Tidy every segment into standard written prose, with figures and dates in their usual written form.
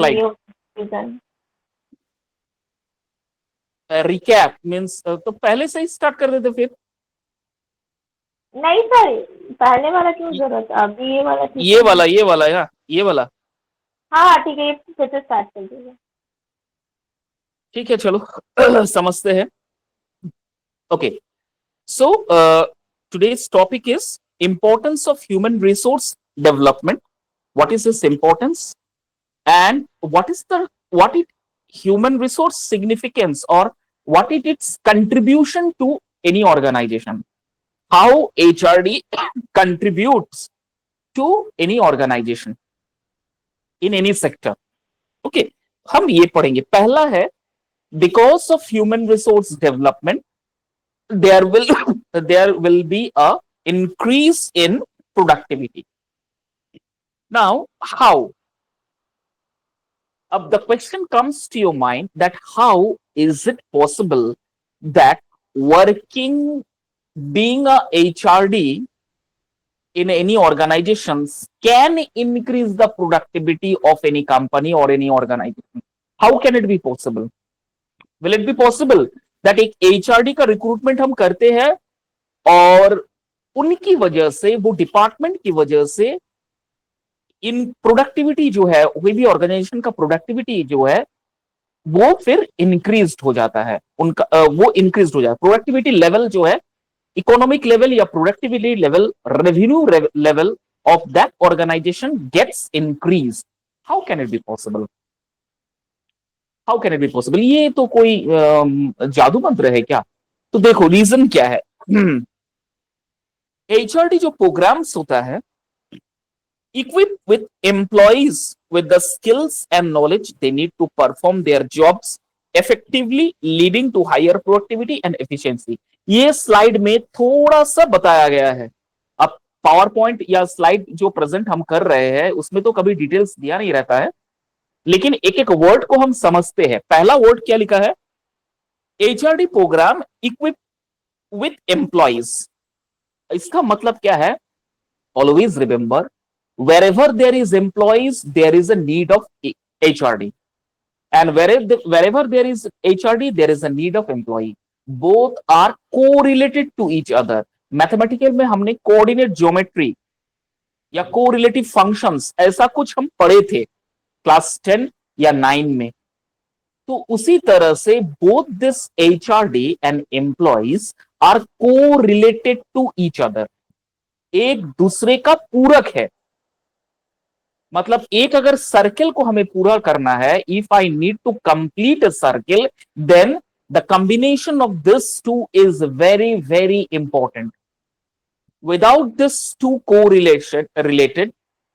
Slide. reason. Recap means तो पहले से ही स्टार्ट कर देते फिर। नहीं सर, पहले वाला क्यों जरूरत है, अभी ये वाला ठीक ये है ना। वाला, ये वाला या ये वाला। हाँ हाँ ठीक है, ये फिर से स्टार्ट कर दीजिए। ठीक है चलो समझते हैं। Okay, so today's topic is importance of human resource development. What is its importance, and what it human resource significance, or what it its contribution to any organization, how HRD contributes to any organization in any sector. Okay, हम ये पढ़ेंगे। पहला है, because of human resource development there will there will be a increase in productivity. Now how, the question comes to your mind that how is it possible that working, being a HRD in any organizations can increase the productivity of any company or any organization? How can it be possible? Will it be possible that एक HRD का recruitment हम करते हैं और उनकी वजह से, वो डिपार्टमेंट की वजह से इन प्रोडक्टिविटी जो है, कोई भी ऑर्गेनाइजेशन का प्रोडक्टिविटी जो है वो फिर इंक्रीज हो जाता है, उनका वो इंक्रीज हो जाता है, प्रोडक्टिविटी लेवल जो है, इकोनॉमिक लेवल या productivity level, revenue level of that organisation gets increase. How can it be possible? How can it be possible? ये तो कोई जादू मंत्र है क्या? तो देखो रीजन क्या है। एचआरडी जो प्रोग्राम्स होता है, equipped with employees with the skills and knowledge they need to perform their jobs effectively, leading to higher productivity and efficiency. ये स्लाइड में थोड़ा सा बताया गया है। अब पावर पॉइंट या स्लाइड जो प्रेजेंट हम कर रहे हैं उसमें तो कभी डिटेल्स दिया नहीं रहता है, लेकिन एक एक वर्ड को हम समझते हैं। पहला वर्ड क्या लिखा है? HRD programme equip with employees. इसका मतलब क्या है? Always remember, wherever there is employees there is a need of HRD, and wherever there is HRD there is a need of employee. Both are correlated to each other. Mathematical में हमने coordinate geometry या correlative functions ऐसा कुछ हम पढ़े थे class 10 या 9 में। तो उसी तरह से both this HRD and employees are correlated to each other, एक दूसरे का पूरक है। मतलब एक अगर सर्किल को हमें पूरा करना है, if I need to complete a circle, then the combination of this two is very very important. Without this two co related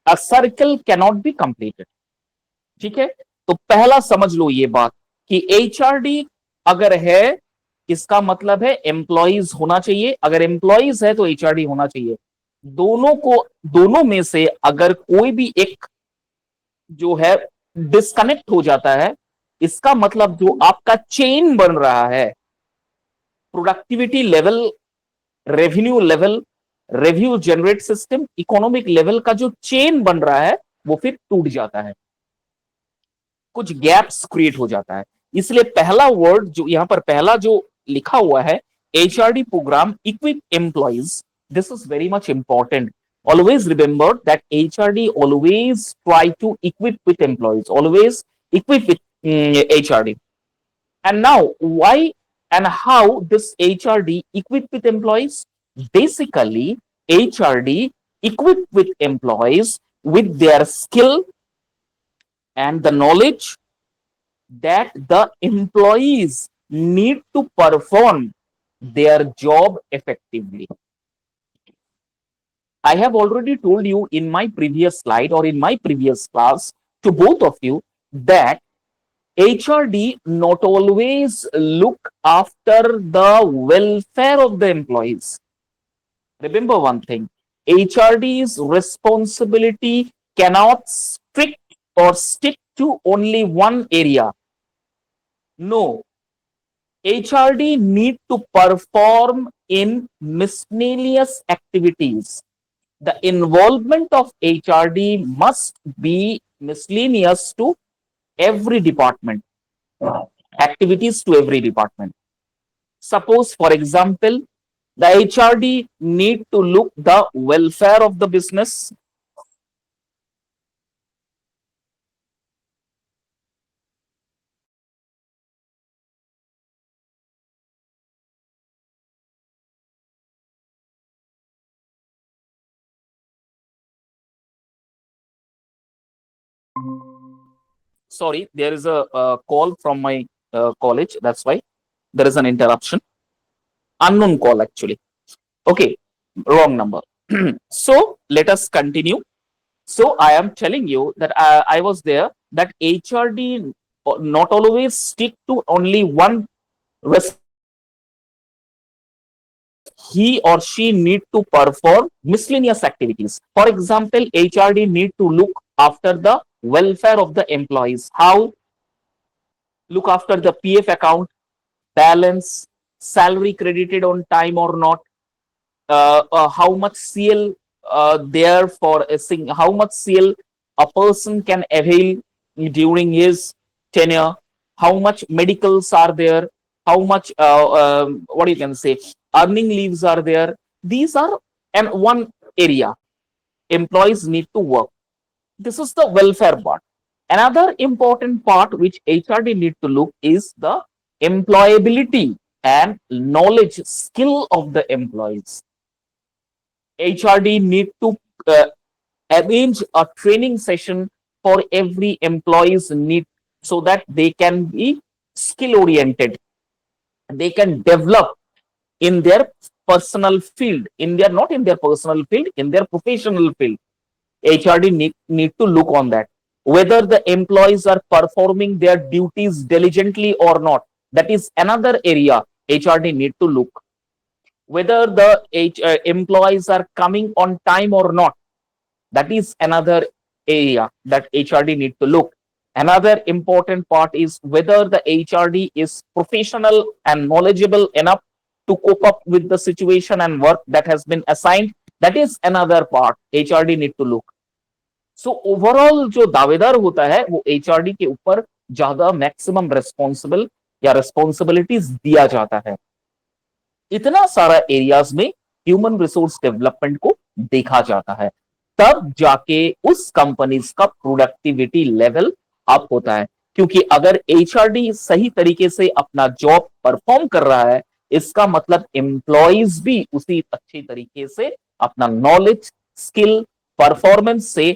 a circle cannot be completed. ठीक है, तो पहला समझ लो ये बात कि एचआरडी अगर है, इसका मतलब है एम्प्लॉइज होना चाहिए। अगर एम्प्लॉइज है तो एचआरडी होना चाहिए। दोनों में से अगर कोई भी एक जो है डिस्कनेक्ट हो जाता है, इसका मतलब जो आपका चेन बन रहा है, productivity level, revenue level, revenue generate system, economic level का जो चेन बन रहा है वो फिर टूट जाता है, कुछ गैप्स क्रिएट हो जाता है। इसलिए पहला वर्ड जो यहां पर पहला जो लिखा हुआ है, HRD programme equip employees, this is very much important. Always remember that HRD always try to equip with employees, always equip with HRD. And now why and how this HRD equip with employees? Basically HRD equip with employees with their skill and the knowledge that the employees need to perform their job effectively. I have already told you in my previous slide or in my previous class to both of you that HRD not always look after the welfare of the employees. Remember one thing, HRD's responsibility cannot strict or stick to only one area. No, HRD need to perform in miscellaneous activities. The involvement of HRD must be miscellaneous to every department, activities to every department. Suppose, for example, the HRD need to look the welfare of the business. Sorry, there is a call from my college. That's why there is an interruption. Unknown call, actually. Okay, wrong number. So let us continue. So I am telling you that I was there that HRD not always stick to only one res- he or she need to perform miscellaneous activities. For example, HRD need to look after the welfare of the employees. How? Look after the PF account, balance, salary credited on time or not, how much CL there for a how much CL a person can avail during his tenure, how much medicals are there, how much what you can say earning leaves are there. These are and one area employees need to work. This is the welfare part. Another important part which HRD need to look is the employability and knowledge skill of the employees. HRD need to uh, arrange a training session for every employee's need so that they can be skill oriented. They can develop in their personal field, in their not in their personal field, in their professional field. HRD need to look on that. Whether the employees are performing their duties diligently or not. That is another area HRD need to look. Whether the employees are coming on time or not. That is another area that HRD need to look. Another important part is whether the HRD is professional and knowledgeable enough to cope up with the situation and work that has been assigned. That is another part HRD need to look. So overall जो दावेदार होता है वो HRD के ऊपर ज्यादा maximum responsible या responsibilities दिया जाता है. इतना सारा एरियाज में ह्यूमन रिसोर्स डेवलपमेंट को देखा जाता है, तब जाके उस कंपनीज का प्रोडक्टिविटी लेवल अप होता है. क्योंकि अगर एचआरडी सही तरीके से अपना जॉब परफॉर्म कर रहा है, इसका मतलब एम्प्लॉयज भी उसी अच्छी तरीके से अपना नॉलेज, स्किल, परफॉर्मेंस से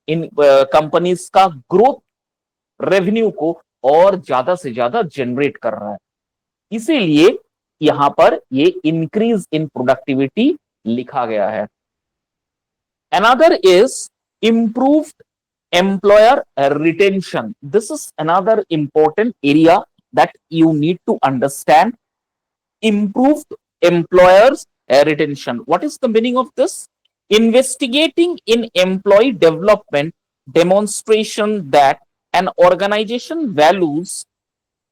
इन कंपनीज का ग्रोथ, रेवेन्यू को और ज्यादा से ज्यादा जनरेट कर रहा है. इसीलिए यहां पर ये इंक्रीज इन प्रोडक्टिविटी लिखा गया है. Another is improved employer retention. This is another important area that you need to understand. Improved employers retention. What is the meaning of this? Investigating in employee development demonstration that an organization values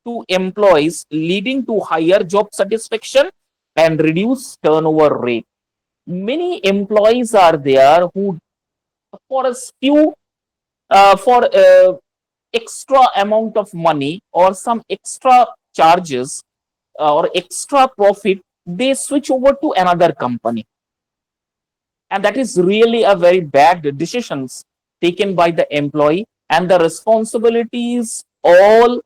to employees leading to higher job satisfaction and reduce turnover rate. Many employees are there who for a few for extra amount of money or some extra charges or extra profit, they switch over to another company, and that is really a very bad decisions taken by the employee, and the responsibilities all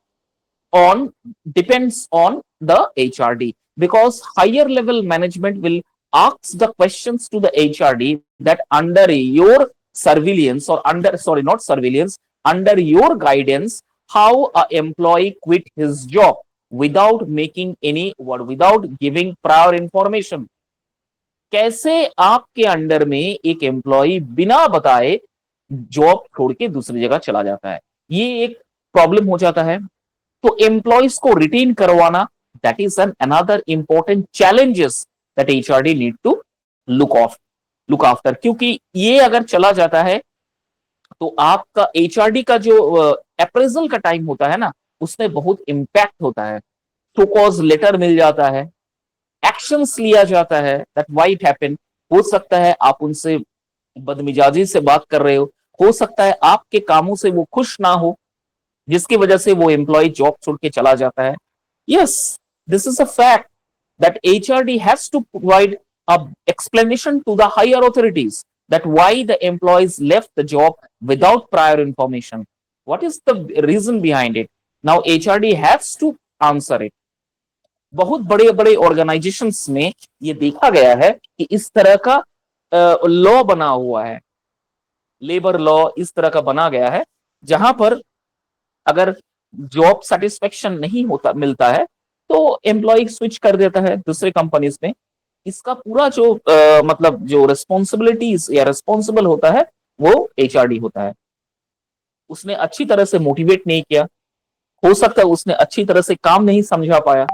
on depends on the HRD, because higher level management will ask the questions to the HRD that under your surveillance or under sorry not surveillance, under your guidance, how a employee quit his job without making any what, without giving prior information. कैसे आपके under में एक employ बिना बताए job छोड़ के दूसरी जगह चला जाता है, ये एक प्रॉब्लम हो जाता है. तो एम्प्लॉयज को रिटेन करवाना, that is an another important challenges that HRD need to look after. क्योंकि ये अगर चला जाता है तो आपका एचआरडी का जो अप्रेजल का टाइम होता है ना, उसमें बहुत इंपैक्ट होता है. तो कॉज लेटर मिल जाता है, एक्शंस लिया जाता है, दैट व्हाई इट हैपेन. हो सकता है आप उनसे बदमिजाजी से बात कर रहे हो सकता है आपके कामों से वो खुश ना हो, जिसकी वजह से वो एम्प्लॉय जॉब छोड़ के चला जाता है। Yes, this is a fact that HRD has to provide a explanation to the higher authorities that why the employees left the job without prior information. What is the reason behind it? Now HRD has to answer it. बहुत बड़े बड़े organisations में ये देखा गया है कि इस तरह का लॉ बना हुआ है, लेबर लॉ इस तरह का बना गया है, जहां पर अगर जॉब सेटिस्फेक्शन नहीं होता मिलता है तो एम्प्लॉय स्विच कर देता है दूसरे कंपनीज में। इसका पूरा जो मतलब जो रिस्पॉन्सिबिलिटीज या रिस्पॉन्सिबल होता है वो एचआरडी होता है। उसने अच्छी तरह से मोटिवेट नहीं किया, हो सकता है उसने अच्छी तरह से काम नहीं समझा पाया,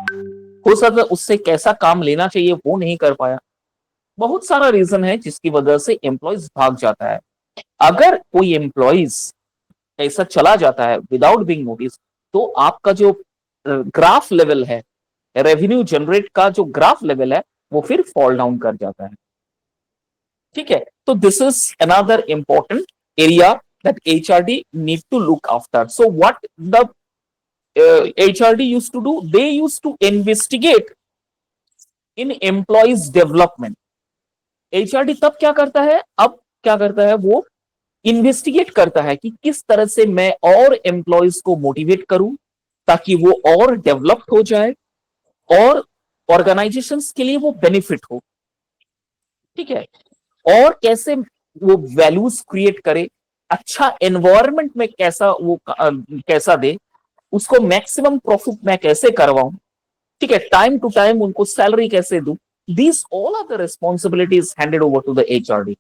हो सकता है उससे कैसा काम लेना चाहिए वो नहीं कर पाया। बहुत सारा रीजन है जिसकी वजह से एम्प्लॉयज भाग जाता है। अगर कोई एम्प्लॉयज ऐसा चला जाता है विदाउट बीइंग नोटिस, तो आपका जो ग्राफ लेवल है, रेवेन्यू जनरेट का जो ग्राफ लेवल है, वो फिर फॉल डाउन कर जाता है। ठीक है, तो this is another important area that HRD need to look after. So what the HRD used to do, they used to investigate in employees development. HRD तब क्या करता है, अब क्या करता है, वो इन्वेस्टिगेट करता है कि किस तरह से मैं और एम्प्लॉयज को मोटिवेट करूं ताकि वो और डेवलप हो जाए और ऑर्गेनाइजेशंस के लिए वो बेनिफिट हो। ठीक है, और कैसे वो वैल्यूज क्रिएट करे, अच्छा एनवायरनमेंट में कैसा वो कैसा दे, उसको मैक्सिमम प्रॉफिट मैं कैसे करवाऊं। ठीक है, टाइम टू टाइम उनको सैलरी कैसे दूं। These all are the responsibilities handed over to the HRD.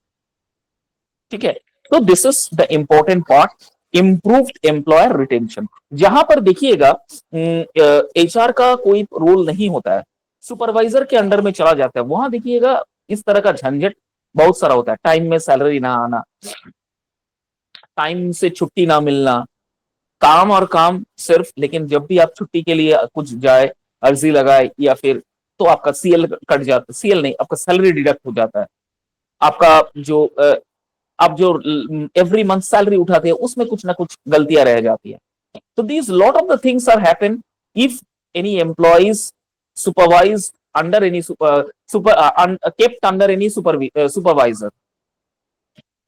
ठीक है, तो this is the important part, improved employer retention. जहां पर देखिएगा एचआर का कोई रोल नहीं होता है, सुपरवाइजर के अंडर में चला जाता है, वहां देखिएगा इस तरह का झंझट बहुत सारा होता है। टाइम में सैलरी ना आना, टाइम से छुट्टी ना मिलना, काम और काम सिर्फ, लेकिन जब भी आप छुट्टी के लिए कुछ जाए, अर्जी लगाए या फिर, तो आपका सीएल कट जाता, सीएल नहीं, आपका सैलरी डिडक्ट हो जाता है। आपका जो आप जो एवरी मंथ सैलरी उठाते हैं उसमें कुछ ना कुछ गलतियां रह जाती है। तो these lot of the things are happen if any employees supervise under any kept under any supervisor.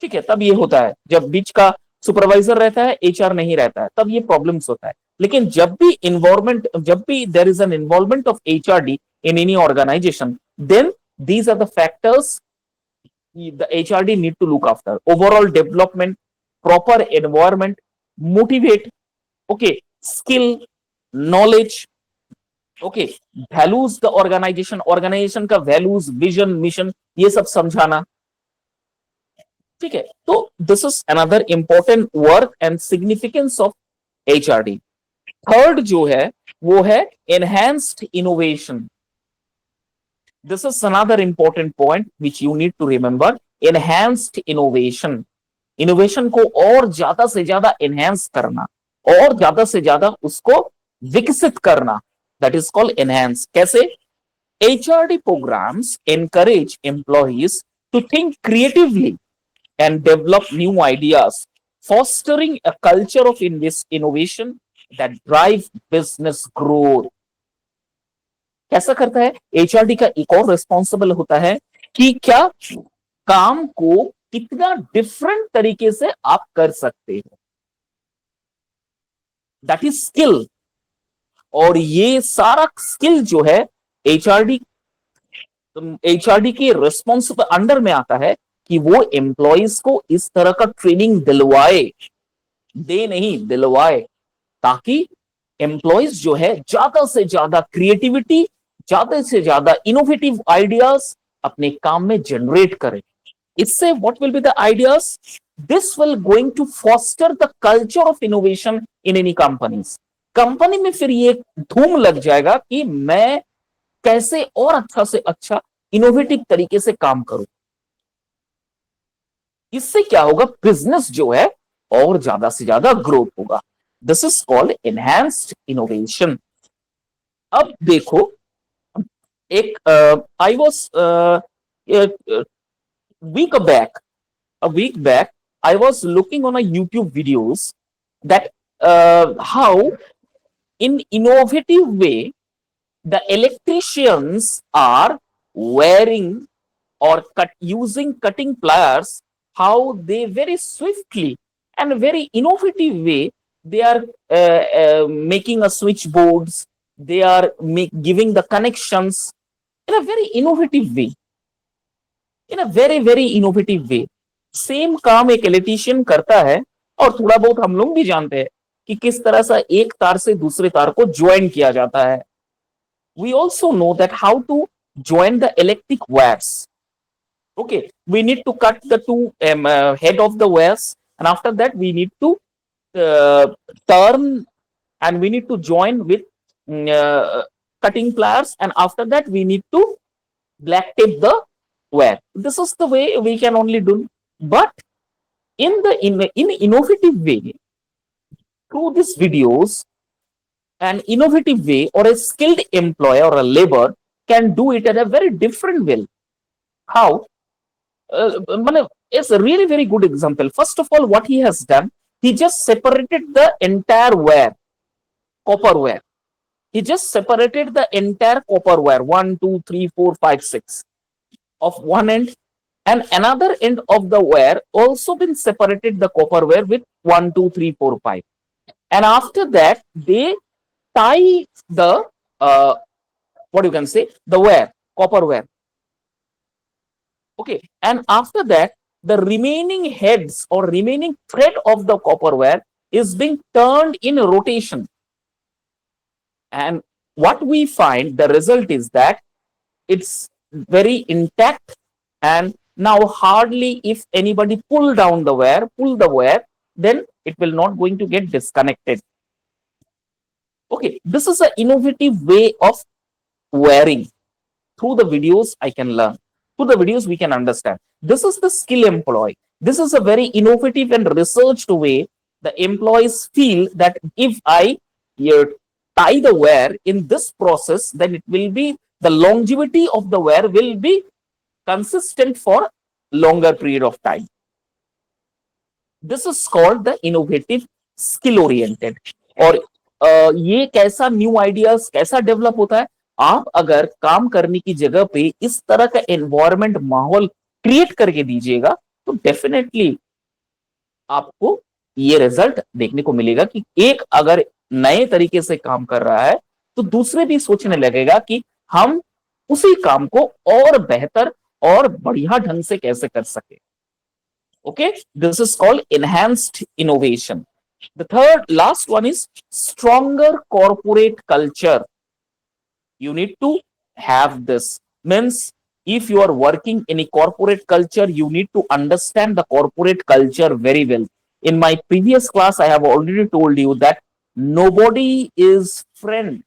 ठीक है, तब ये होता है जब बीच का सुपरवाइजर रहता है, एचआर नहीं रहता है, तब ये प्रॉब्लम्स होता है। लेकिन जब भी इन्वॉल्वमेंट, जब भी there is an involvement of HRD in any organisation, then these are the factors the HRD need to look after: overall development, proper environment, motivate, okay, skill, knowledge, okay, values the organization का values, vision, mission, ये सब समझाना। ठीक है, तो this is another important work and significance of HRD. Third जो है वो है enhanced innovation. This is another important point which you need to remember. Enhanced innovation. Innovation को और ज्यादा से ज्यादा enhance करना, और ज्यादा से ज्यादा उसको विकसित करना, that is called enhance. कैसे? HRD programs encourage employees to think creatively and develop new ideas, fostering a culture of innovation that drive business growth. कैसा करता है? एचआरडी का एक और रिस्पॉन्सिबल होता है कि क्या काम को कितना डिफरेंट तरीके से आप कर सकते हो, दैट इज स्किल। और ये सारा स्किल जो है एचआरडी के रिस्पॉन्सिबल अंडर में आता है कि वो एम्प्लॉयज को इस तरह का ट्रेनिंग दिलवाए, दे नहीं दिलवाए, ताकि एम्प्लॉयज जो है ज्यादा से ज्यादा क्रिएटिविटी, ज्यादा से ज्यादा इनोवेटिव आइडियाज अपने काम में जनरेट करें। इससे what will be the ideas? This will going to foster the culture of innovation in any companies. Company में फिर ये धूम लग जाएगा कि मैं कैसे और अच्छा से अच्छा इनोवेटिव तरीके से काम करूं। इससे क्या होगा? बिजनेस जो है और ज्यादा से ज्यादा ग्रोथ होगा। This is called enhanced innovation. अब देखो, एक I was week back, I was looking on a YouTube videos that how in innovative way the electricians are wearing or using cutting pliers, how they very swiftly and very innovative way they are making a switchboards, they are giving the connections in a very innovative way, in a very innovative way. Same काम एक electrician करता है, और थोड़ा बहुत हम लोग भी जानते हैं कि किस तरह से एक तार से दूसरे तार को ज्वाइन किया जाता है. We also know that how to join the electric wires. Okay, we need to cut the two head of the wires, and after that we need to uh, turn, and we need to join with cutting pliers, and after that we need to black tape the wire. This is the way we can only do. But in innovative way, through these videos, an innovative way or a skilled employee or a labor can do it at a very different way. How? It's a really very good example. First of all, what he has done, he just separated the entire wire, copper wire. He just separated the entire copper wire, 1, 2, 3, 4, 5, 6 of one end, and another end of the wire also been separated the copper wire with 1, 2, 3, 4, 5. And after that, they tie the what you can say, the wire, copper wire. Okay, and after that, the remaining heads or remaining thread of the copper wire is being turned in rotation. And what we find, the result is that it's very intact, and now hardly if anybody pull the wire, then it will not going to get disconnected. Okay, this is an innovative way of wiring. Through the videos I can learn, through the videos we can understand. This is the skill employee. This is a very innovative and researched way. The employees feel that if I tie the wire in this process, then it will be, the longevity of the wire will be consistent for longer period of time. This is called the innovative skill oriented. और ये कैसा new ideas कैसा develop होता है, आप अगर काम करने की जगह पे इस तरह का एनवायरमेंट माहौल क्रिएट करके दीजिएगा, तो डेफिनेटली आपको ये रिजल्ट देखने को मिलेगा कि एक अगर नए तरीके से काम कर रहा है, तो दूसरे भी सोचने लगेगा कि हम उसी काम को और बेहतर और बढ़िया ढंग से कैसे कर सके. Okay, this is called enhanced innovation. The third, last one is stronger corporate culture. You need to have this. Means if you are working in a corporate culture, you need to understand the corporate culture very well. In my previous class, I have already told you that nobody is friend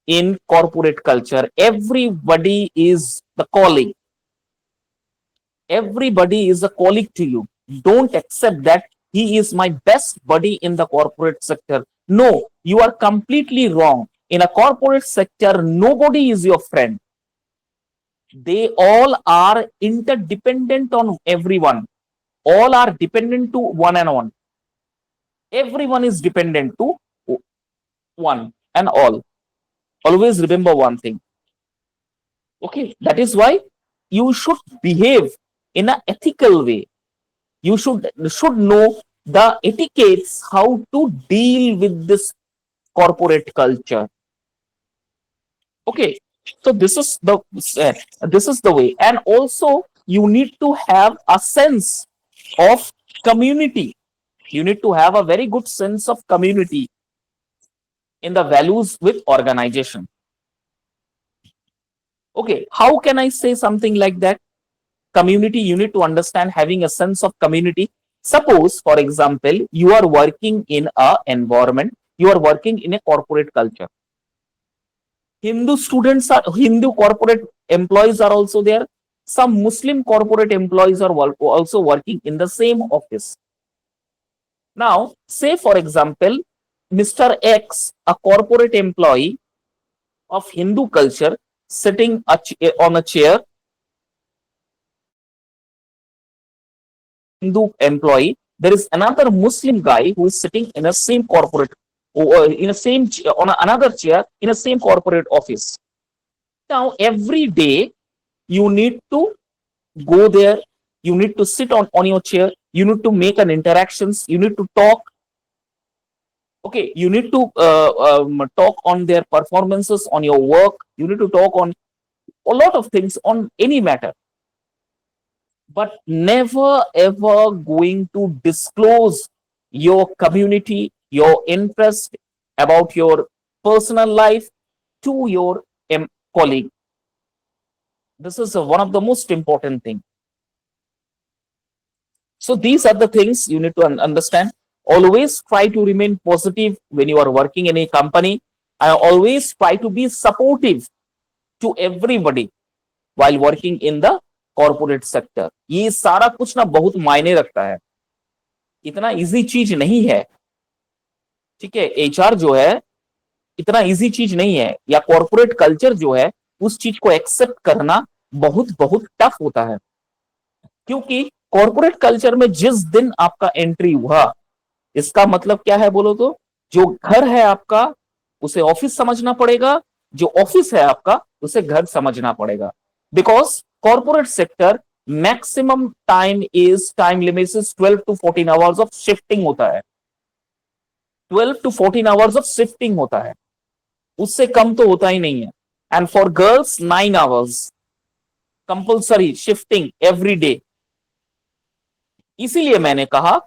in corporate culture. Everybody is the colleague. Everybody is a colleague to you. Don't accept that he is my best buddy in the corporate sector. No, you are completely wrong. In a corporate sector, nobody is your friend. They all are interdependent on everyone. All are dependent to one and one. Everyone is dependent to one and all. Always remember one thing. Okay, that is why you should behave in an ethical way. You should know the etiquettes, how to deal with this corporate culture. Okay, so this is the way. And also you need to have a sense of community. You need to have a very good sense of community in the values with organization. Okay, how can I say something like that? Community, you need to understand having a sense of community. Suppose, for example, you are working in a environment, you are working in a corporate culture. Hindu corporate employees are also there. Some Muslim corporate employees are also working in the same office. Now, say for example, Mr. X, a corporate employee of Hindu culture, sitting on a chair, Hindu employee There is another Muslim guy who is sitting in a same corporate, or in a same on another chair in a same corporate office. Now every day you need to go there, you need to sit on your chair, you need to make an interactions, you need to talk. Okay, you need to talk on their performances, on your work, you need to talk on a lot of things on any matter, but never ever going to disclose your community, your interest about your personal life to your colleague. This is one of the most important thing. So these are the things you need to understand. Always try to remain positive when you are working in a company. I always try to be supportive to everybody while working in the corporate sector. ये सारा कुछ ना बहुत मायने रखता है, इतना easy चीज नहीं है. ठीक है, एचआर जो है इतना इजी चीज नहीं है, या कॉर्पोरेट कल्चर जो है उस चीज को एक्सेप्ट करना बहुत बहुत टफ होता है. क्योंकि कॉर्पोरेट कल्चर में जिस दिन आपका एंट्री हुआ, इसका मतलब क्या है बोलो तो, जो घर है आपका उसे ऑफिस समझना पड़ेगा, जो ऑफिस है आपका उसे घर समझना पड़ेगा. Because corporate sector maximum time limit is 12 to 14 hours of shifting होता है. 12 to 14 आवर्स ऑफ शिफ्टिंग होता है, उससे कम तो होता ही नहीं है. And for girls 9 hours compulsory shifting every day. इसीलिए मैंने कहा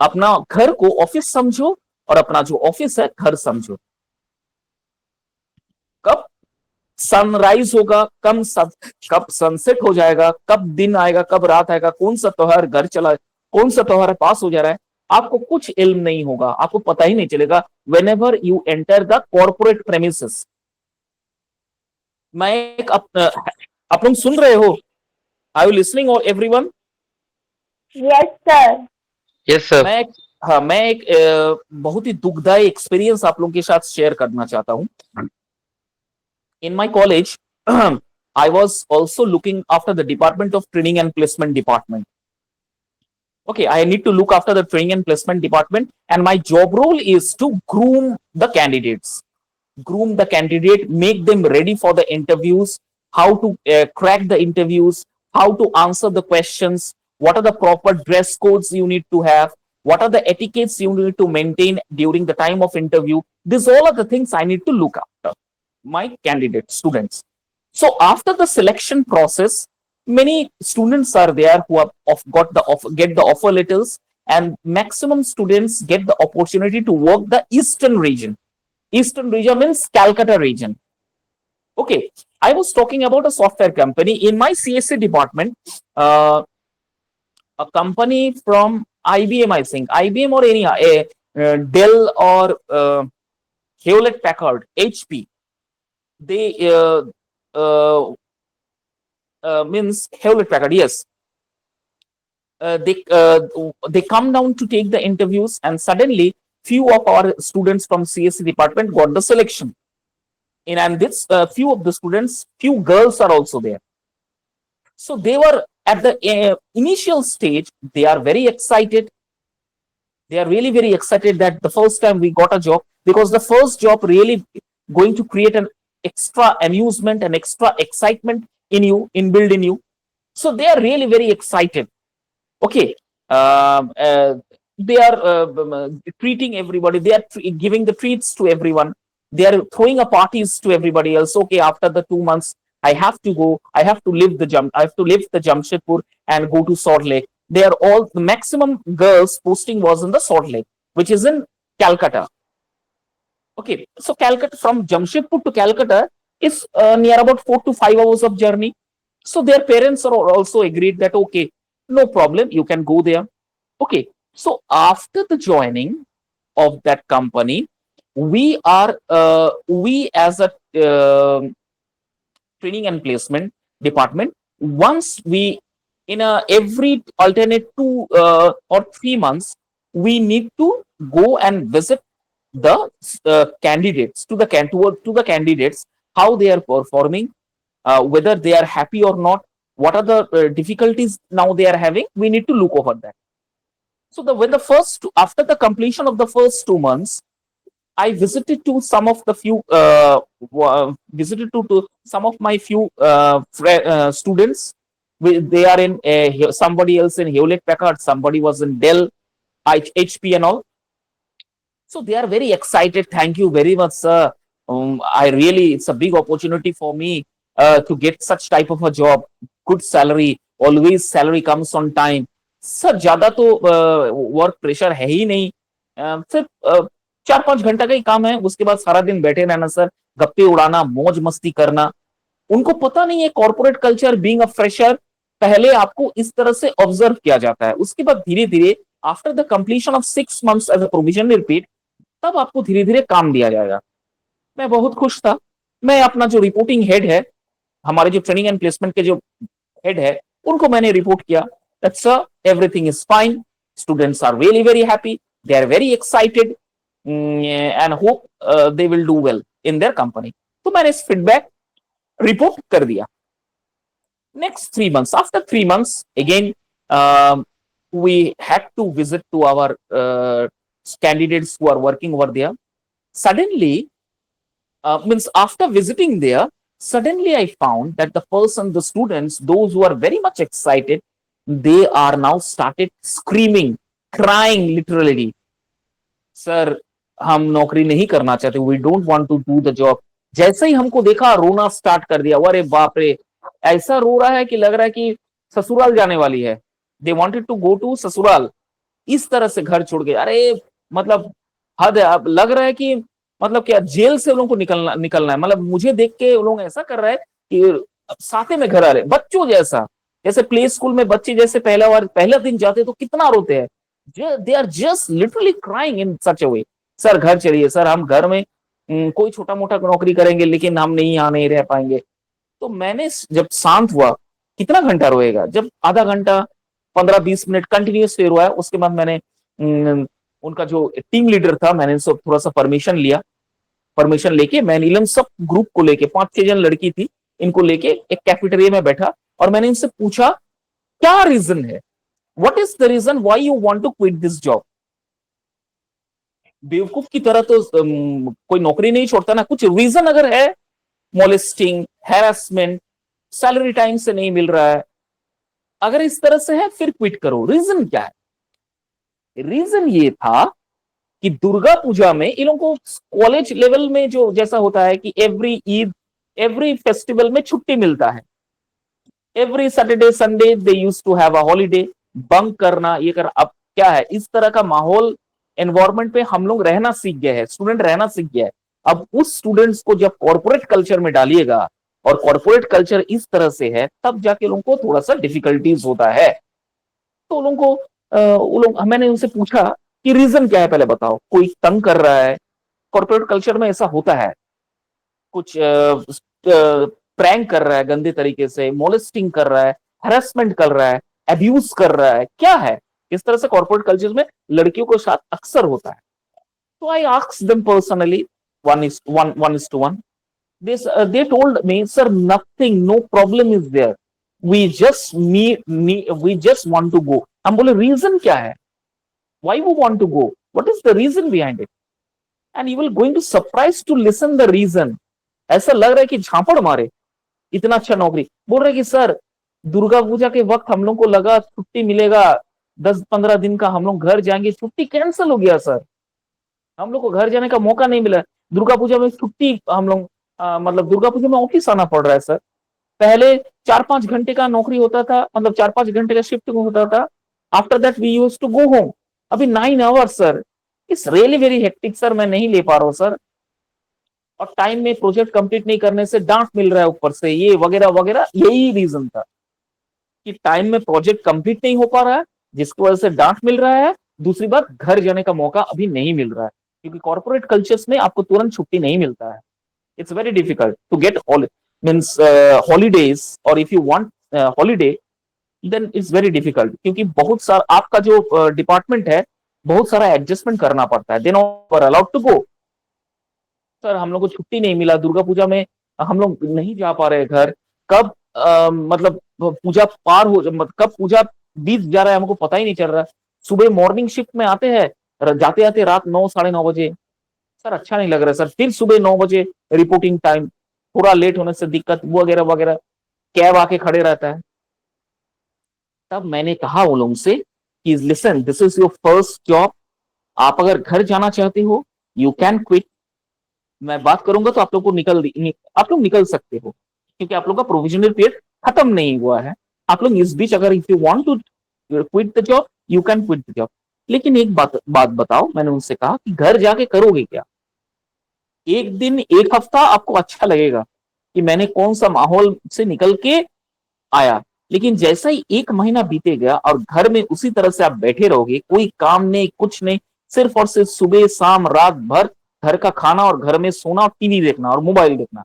अपना घर को ऑफिस समझो और अपना जो ऑफिस है घर समझो. कब सनराइज होगा, कब सनसेट हो जाएगा, कब दिन आएगा, कब रात आएगा, कौन सा त्योहार घर चला, कौन सा त्योहार पास हो जा रहा है, आपको कुछ इल्म नहीं होगा, आपको पता ही नहीं चलेगा. When ever you enter the corporate premises. मैं एक आप लोग सुन रहे हो? आर यू लिसनिंग और everyone? Yes sir. Yes sir. मैं एक बहुत ही दुखदायी एक्सपीरियंस आप लोगों के साथ शेयर करना चाहता हूं. In my college, I was also looking after the Department of Training and Placement department. Okay, I need to look after the Training and Placement department, and my job role is to groom the candidates. Groom the candidate, make them ready for the interviews, how to crack the interviews, how to answer the questions, what are the proper dress codes you need to have, what are the etiquettes you need to maintain during the time of interview. These all are the things I need to look after my candidate students. So after the selection process, many students are there who have get the offer letters, and maximum students get the opportunity to work the eastern region. Eastern region means Calcutta region. Okay, I was talking about a software company in my CSC department. A company from IBM, I think IBM or any Dell or Hewlett Packard, HP. They means Hewlett Packard, yes. They come down to take the interviews, and suddenly few of our students from CSC department got the selection. And this few of the students, few girls are also there. So they were at the initial stage, they are very excited. They are really very excited that the first time we got a job, because the first job really going to create an extra amusement and extra excitement in you, inbuilt in you. So they are really very excited. Okay, they are treating everybody. They are giving the treats to everyone. They are throwing a parties to everybody else. Okay, after the 2 months, I have to go. I have to leave the Jamshedpur and go to Salt Lake. They are all the maximum girls posting was in the Salt Lake, which is in Calcutta. Okay, so Calcutta, from Jamshedpur to Calcutta is near about 4 to 5 hours of journey. So their parents are also agreed that okay, no problem, you can go there. Okay, so after the joining of that company, we as a training and placement department, once we in every alternate 2 or 3 months, we need to go and visit the candidates to the candidates, how they are performing, whether they are happy or not, what are the difficulties now they are having. We need to look over that. So after the completion of the first 2 months, I visited to some of the few visited to some of my few students. They are in somebody else in Hewlett Packard, somebody was in Dell, HP, and all. So they are very excited. Thank you very much, sir. It's a big opportunity for me to get such type of a job. Good salary, always salary comes on time. Sir ज्यादा तो work pressure है ही नहीं, सिर्फ 4-5 घंटा का ही काम है, उसके बाद सारा दिन बैठे रहना सर, गप्पे उड़ाना, मौज मस्ती करना। उनको पता नहीं है corporate culture, being a fresher, पहले आपको इस तरह से ऑब्जर्व किया जाता है, उसके बाद धीरे धीरे after the completion of 6 months as a provisional repeat, तब आपको धीरे धीरे काम दिया जाएगा। मैं बहुत खुश था। मैं अपना जो रिपोर्टिंग हेड है, हमारे जो ट्रेनिंग एंड प्लेसमेंट के जो हेड है, उनको मैंने रिपोर्ट किया that sir everything is fine, students are really very happy, they are very excited and hope they will do well in their company. तो मैंने इस फीडबैक रिपोर्ट कर दिया। Next 3 months, after 3 months, again we had to visit to our candidates who are working over there. Suddenly, means after visiting there, suddenly I found that the students, those who are very much excited, they are now started screaming, crying literally. Sir, हम नौकरी नहीं करना चाहते, we don't want to do the job. जैसे ही हमको देखा रोना start कर दिया। अरे बाप रे, ऐसा रो रहा है कि लग रहा है कि ससुराल जाने वाली है। They wanted to go to ससुराल, इस तरह से घर छोड़ गए। अरे मतलब हद है। अब लग रहा है कि मतलब क्या जेल से लोगों को निकलना है। मतलब मुझे देख के लोग ऐसा कर रहा है कि साथे में घर आ रहे, बच्चों जैसा, जैसे प्ले स्कूल में बच्चे जैसे पहला दिन जाते तो कितना रोते हैं। They are just literally crying in such a way, sir घर चलिए, सर हम घर में कोई छोटा मोटा नौकरी करेंगे, लेकिन हम नहीं यहाँ नहीं रह पाएंगे। तो मैंने जब शांत हुआ, कितना घंटा रोएगा, जब आधा घंटा 15-20 मिनट कंटिन्यूसली रोया, उसके बाद मैंने उनका जो टीम लीडर था, मैंने इनसे थोड़ा सा परमिशन लिया। परमिशन लेके मैं नीलम सब ग्रुप को लेके, 5-6 जन लड़की थी, इनको लेके एक कैफेटेरिया में बैठा और मैंने इनसे पूछा क्या रीजन है, what is the reason why you want to quit this job. बेवकूफ की तरह तो कोई नौकरी नहीं छोड़ता ना, कुछ रीजन अगर है, मोलेस्टिंग, हैरेसमेंट, सैलरी टाइम से नहीं मिल रहा है, अगर इस तरह से है फिर क्विट करो। रीजन क्या है? रीजन ये था कि दुर्गा पूजा में इन लोगों को कॉलेज लेवल में जो जैसा होता है कि एवरी ईद, एवरी फेस्टिवल में छुट्टी मिलता है, every Saturday Sunday they used to have a holiday, bunk करना, ये कर। अब क्या है, इस तरह का माहौल एनवायरमेंट पे हम लोग रहना सीख गए हैं, स्टूडेंट रहना सीख गया है। अब उस स्टूडेंट्स को जब कॉर्पोरेट कल्चर में डालिएगा और कॉर्पोरेट कल्चर इस तरह से है, तब जाके लोगों को थोड़ा सा डिफिकल्टीज होता है। तो लोगों को मैंने उनसे पूछा कि रीजन क्या है, पहले बताओ, कोई तंग कर रहा है? कॉर्पोरेट कल्चर में ऐसा होता है, कुछ प्रैंक कर रहा है गंदे तरीके से, मोलेस्टिंग कर रहा है, हरासमेंट कर रहा है, अब्यूज कर रहा है, क्या है? इस तरह से कॉर्पोरेट कल्चर में लड़कियों के साथ अक्सर होता है। तो I asked them personally, one is to one. They told me, sir, nothing, no problem is there. We just we just want to go. हम बोले रीजन क्या है? Why we want to go? What is the reason behind it? And you will going to surprise to listen the reason. ऐसा लग रहा है कि झापड़ मारे, इतना अच्छा नौकरी। बोल रहे कि सर दुर्गा पूजा के वक्त हम लोग को लगा छुट्टी मिलेगा 10-15 दिन का, हम लोग घर जाएंगे, छुट्टी कैंसिल हो गया सर, हम लोग को घर जाने का मौका नहीं मिला। दुर्गा पूजा में छुट्टी, हम लोग मतलब दुर्गा पूजा में ऑफिस आना पड़ रहा है सर। पहले 4-5 घंटे का नौकरी होता था, मतलब 4-5 घंटे का शिफ्ट होता था। After that we used to go home. अभी 9 hours sir, it's really very hectic sir, मैं नहीं ले पा रहा हूँ सर। और टाइम में प्रोजेक्ट कंप्लीट नहीं करने से डांट मिल रहा है ऊपर से, ये वगैरह वगैरह। यही रीजन था कि टाइम में प्रोजेक्ट कंप्लीट नहीं हो पा रहा है, जिसकी वजह से डांट मिल रहा है। दूसरी बात, घर जाने का मौका अभी नहीं मिल रहा है, क्योंकि कॉर्पोरेट कल्चर्स में आपको तुरंत छुट्टी नहीं मिलता है। It's very difficult to get means holidays, और if you want holiday then it's very difficult, क्योंकि बहुत सारा आपका जो डिपार्टमेंट है, बहुत सारा एडजस्टमेंट करना पड़ता है। Then are allowed to go. Sir हम लोग को छुट्टी नहीं मिला, दुर्गा पूजा में हम लोग नहीं जा पा रहे घर, कब मतलब पूजा पार हो, कब पूजा बीत जा रहा है हमको पता ही नहीं चल रहा। सुबह मॉर्निंग शिफ्ट में आते हैं, जाते आते रात 9 साढ़े 9 बजे, सर अच्छा नहीं लग रहा सर, फिर सुबह 9 बजे रिपोर्टिंग टाइम, थोड़ा लेट होने से दिक्कत वगैरह वगैरह, कैब आके खड़े रहता है। तब मैंने कहा उन लोगों से कि listen, this is your first job, आप अगर घर जाना चाहते हो यू कैन क्विट, मैं बात करूंगा तो आप लोग को आप लोग निकल सकते हो, क्योंकि आप लोग का प्रोविजनल पीरियड खत्म नहीं हुआ है। आप लोग इस बीच अगर if you want to quit the job you can quit the job, लेकिन एक बात बताओ, मैंने उनसे कहा कि घर जाके करोगे क्या? एक दिन एक हफ्ता आपको अच्छा लगेगा कि मैंने कौन सा माहौल से निकल के आया, लेकिन जैसा ही एक महीना बीते गया और घर में उसी तरह से आप बैठे रहोगे, कोई काम नहीं कुछ नहीं, सिर्फ और सिर्फ सुबह शाम रात भर घर का खाना और घर में सोना और टीवी देखना और मोबाइल देखना,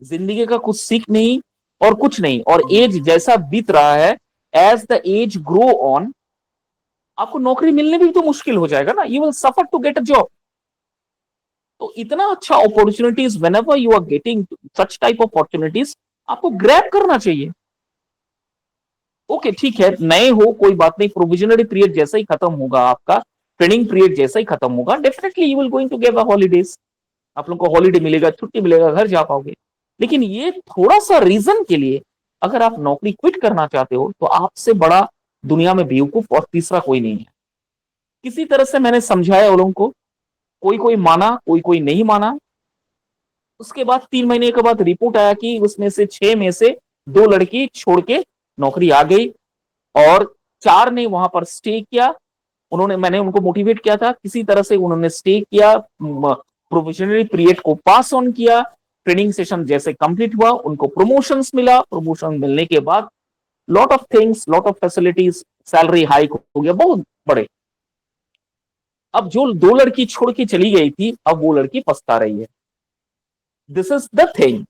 जिंदगी का कुछ सीख नहीं और कुछ नहीं, और एज जैसा बीत रहा है, as the age grow on, आपको नौकरी मिलने भी तो मुश्किल हो जाएगा ना, you will suffer to get a job. तो इतना अच्छा opportunities whenever you are getting such type of opportunities, आपको ग्रैब करना चाहिए। ओके ठीक है, नए हो कोई बात नहीं, प्रोविजनरी पीरियड जैसा ही खत्म होगा आपका, ट्रेनिंग पीरियड जैसा ही खत्म होगा, definitely you will going to get a holidays, आप लोग को हॉलीडे मिलेगा, छुट्टी मिलेगा, घर जा पाओगे। लेकिन ये थोड़ा सा रीजन के लिए अगर आप नौकरी क्विट करना चाहते हो तो आपसे बड़ा दुनिया में बेवकूफ और तीसरा कोई नहीं है। किसी तरह से मैंने समझाया उन लोगों को, कोई कोई माना कोई कोई नहीं माना। उसके बाद 3 महीने के बाद रिपोर्ट आया कि उसमें से 6 में से 2 लड़की छोड़ के नौकरी आ गई और 4 ने वहां पर स्टे किया। उन्होंने, मैंने उनको मोटिवेट किया था, किसी तरह से उन्होंने स्टे किया, प्रोफेशनली पीरियड को पास ऑन किया, ट्रेनिंग सेशन जैसे कंप्लीट हुआ उनको प्रमोशंस मिला, प्रमोशन मिलने के बाद lot of things, lot of facilities, salary hike हो गया बहुत बड़े। अब जो 2 लड़की छोड़ के चली गई थी अब वो लड़की पछता रही है। This is the thing.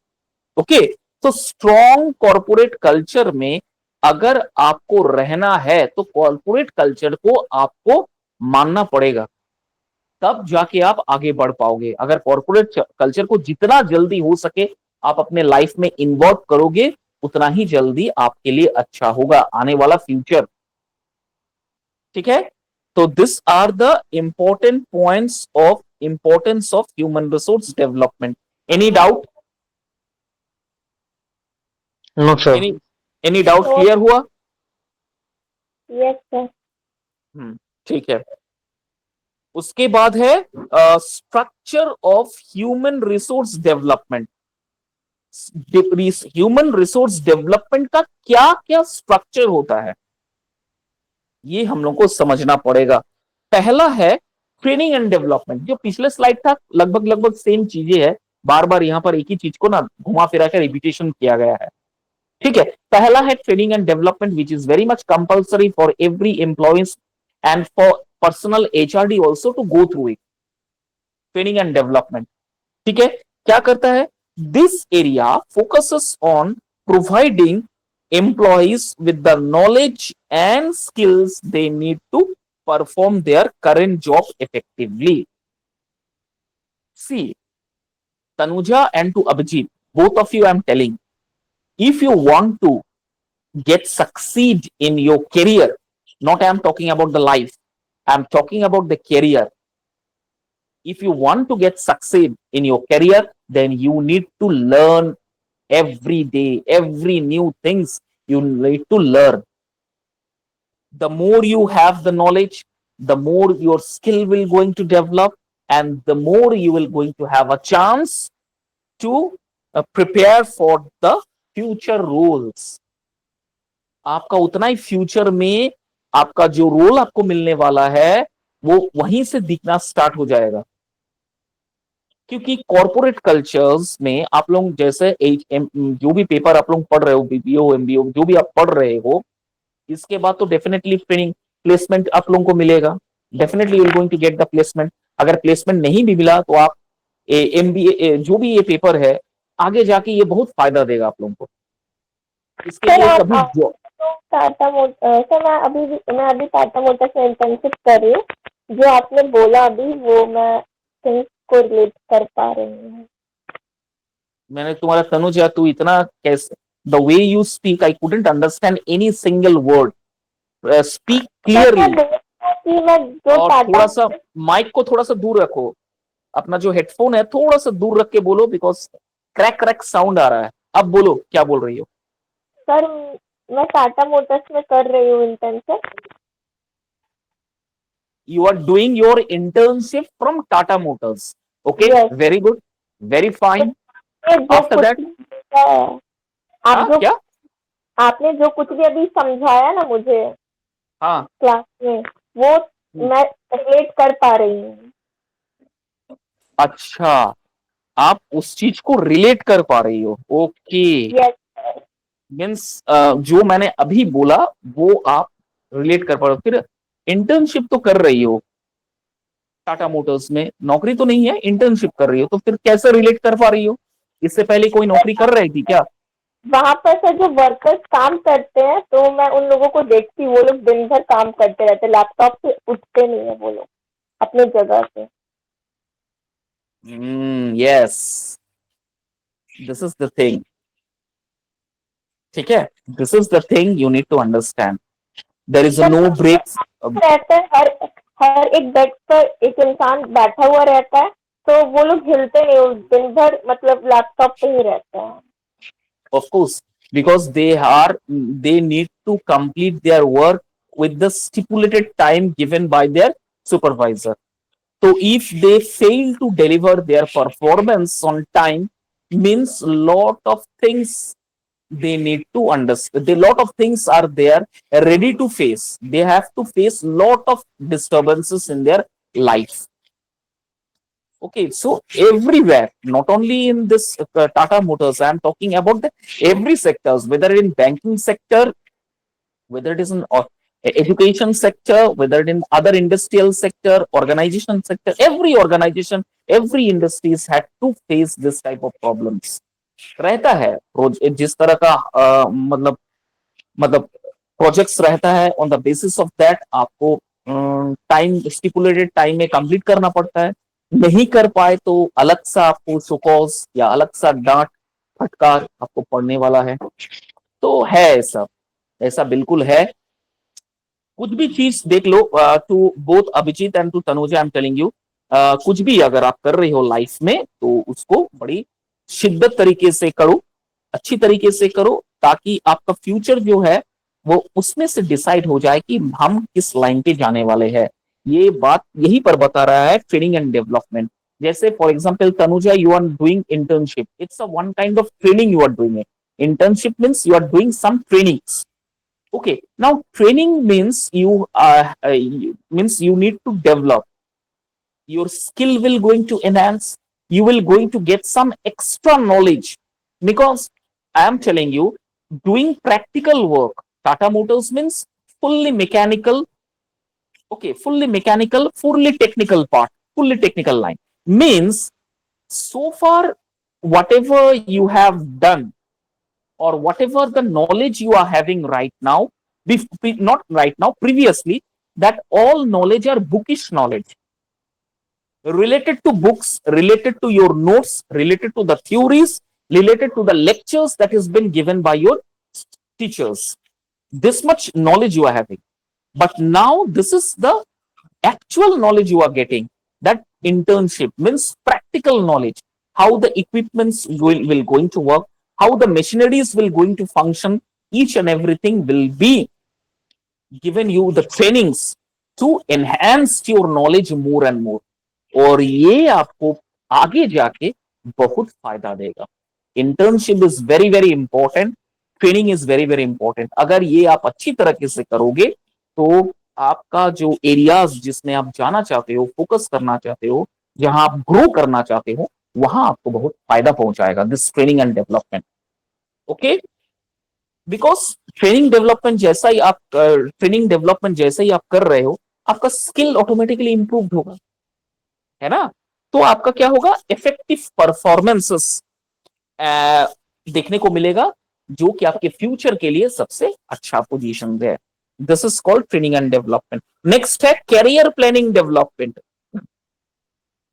Okay, तो स्ट्रॉन्ग कॉर्पोरेट कल्चर में अगर आपको रहना है तो कॉर्पोरेट कल्चर को आपको मानना पड़ेगा, तब जाके आप आगे बढ़ पाओगे। अगर कॉर्पोरेट कल्चर को जितना जल्दी हो सके आप अपने लाइफ में इन्वॉल्व करोगे उतना ही जल्दी आपके लिए अच्छा होगा आने वाला फ्यूचर। ठीक है, तो this are the important points of importance of human resource development. Any doubt? No sir. Any any doubt clear हुआ? Yes sir. ठीक है। उसके बाद है structure of human resource development. Human resource development का क्या क्या स्ट्रक्चर होता है ये हम लोग को समझना पड़ेगा। पहला है ट्रेनिंग एंड डेवलपमेंट, जो पिछले स्लाइड था लगभग लगभग सेम चीजें है, बार बार यहां पर एक ही चीज को ना घुमा फिरा कर रिपीटेशन किया गया है। ठीक है, पहला है training and development which is very much compulsory for every employees and for personal HRD also to go through it, training and development. ठीक है, क्या करता है? This area focuses on providing employees with the knowledge and skills they need to perform their current job effectively. See, Tanuja and to Abhijit, both of you I am telling, if you want to get succeed in your career, not I am talking about the life, I am talking about the career. If you want to get succeed in your career, then you need to learn every day, every new things you need to learn. The more you have the knowledge, the more your skill will going to develop, and the more you will going to have a chance to prepare for the future roles. आपका उतना ही future में आपका जो role आपको मिलने वाला है वो वहीं से दिखना स्टार्ट हो जाएगा। क्योंकि कॉर्पोरेट कल्चर्स में आप लोग जैसे जो भी पेपर आप लोग पढ़ रहे हो, बीपीओ एमबीओ जो भी आप पढ़ रहे हो, इसके बाद तो डेफिनेटली ट्रेनिंग प्लेसमेंट आप लोगों को मिलेगा, definitely you are going to get the placement. अगर प्लेसमेंट नहीं भी मिला तो आप एमबीए जो भी ये पेपर है आगे जाके ये बहुत फायदा देगा आप लोगों को। इसके सर लिए आप कभी तो टाटा सर मैं अभी टाटा मोटर्स में इंटर्नशिप कर रही हूँ, जो आपने बोला अभी वो मैं थिंक को रिलेट कर पा रही हूँ। मैंने तुम्हारा तनुज तू इतना कैसे, the way you speak I couldn't understand any single word, speak clearly. कि मैं जो और टाटा थोड़ा सा माइक को थोड़ा सा दूर रखो, अपना जो हेडफोन है थोड़ा सा दूर रख के बोलो, बिकॉज क्रैक क्रैक साउंड आ रहा है। अब बोलो क्या बोल रही हो। सर, मैं टाटा मोटर्स में कर रही हूँ internship. You are doing your internship from Tata Motors. Okay, yes. very good, very fine. जो After कुछ that, भी है, आप हाँ जो क्या? आपने जो कुछ भी अभी समझाया ना मुझे हाँ, क्लास में, वो मैं रिलेट कर पा रही हूँ। अच्छा, आप उस चीज को रिलेट कर पा रही हो। Okay, yes. मीन्स जो मैंने अभी बोला वो आप रिलेट कर पा रहे हो। फिर इंटर्नशिप तो कर रही हो टाटा मोटर्स में, नौकरी तो नहीं है, इंटर्नशिप कर रही हो, तो फिर कैसे रिलेट कर पा रही हो? इससे पहले कोई नौकरी कर रही थी क्या? वहां पर सर जो वर्कर्स काम करते हैं, तो मैं उन लोगों को देखती हूँ, वो लोग दिन भर काम करते रहते, लैपटॉप से उठते नहीं है वो लोग अपनी जगह से। Yes, this is the thing. ठीक है, this is the thing you need to understand. There is sir no breaks. रहता है, हर हर एक बेड पर एक इंसान बैठा हुआ रहता है, तो वो लोग हिलते नहीं, उस दिन भर मतलब लैपटॉप पे ही रहते हैं। Of course, because they need to complete their work with the stipulated time given by their supervisor. So if they fail to deliver their performance on time, means lot of things they need to understand. A lot of things are there ready to face. They have to face lot of disturbances in their life. Okay, so everywhere, not only in this Tata Motors, I am talking about the every sectors, whether in banking sector, whether it is in education sector, whether it in other industrial sector, organization sector, every organization, every industries had to face this type of problems. रहता है जिस तरह का मतलब projects रहता है, on the basis of that आपको time stipulated time में कंप्लीट करना पड़ता है। नहीं कर पाए तो अलग सा आपको शोकॉज या अलग सा डांट फटकार आपको पड़ने वाला है। तो है ऐसा, ऐसा बिल्कुल है। कुछ भी चीज देख लो, to both Abhijit and to Tanuja I am telling you, कुछ भी अगर आप कर रही हो लाइफ में तो उसको बड़ी शिद्दत तरीके से करो, अच्छी तरीके से करो, ताकि आपका फ्यूचर जो है वो उसमें से डिसाइड हो जाए कि हम किस लाइन पे जाने वाले हैं। ये बात यही पर बता रहा है ट्रेनिंग एंड डेवलपमेंट। जैसे for example Tanuja, you are doing internship, it's a one kind of training you are doing. Internship means you are doing some trainings. Okay, now training means means you need to develop your skill, will going to enhance, you will going to get some extra knowledge, because I am telling you, doing practical work, Tata Motors means fully mechanical. Okay, fully mechanical, fully technical part, fully technical line means, so far whatever you have done or whatever the knowledge you are having right now, not right now, previously, that all knowledge are bookish knowledge related to books, related to your notes, related to the theories, related to the lectures that has been given by your teachers. This much knowledge you are having. But now this is the actual knowledge you are getting. That internship means practical knowledge, how the equipments will going to work, how the machineries will going to function, each and everything will be given you the trainings to enhance your knowledge more and more. और ये आपको आगे जाके बहुत फायदा देगा। Internship is very very important, training is very very important. अगर ये आप अच्छी तरीके से करोगे तो आपका जो एरियाज जिसमें आप जाना चाहते हो, फोकस करना चाहते हो, जहां आप ग्रो करना चाहते हो, वहां आपको बहुत फायदा पहुंचाएगा this training and development. Okay, because training development जैसा ही आप कर रहे हो, आपका स्किल ऑटोमेटिकली इंप्रूव होगा, है ना? तो आपका क्या होगा, इफेक्टिव परफॉर्मेंसेस देखने को मिलेगा, जो कि आपके फ्यूचर के लिए सबसे अच्छा पोजीशन है। This is called training and development. Next है career planning development.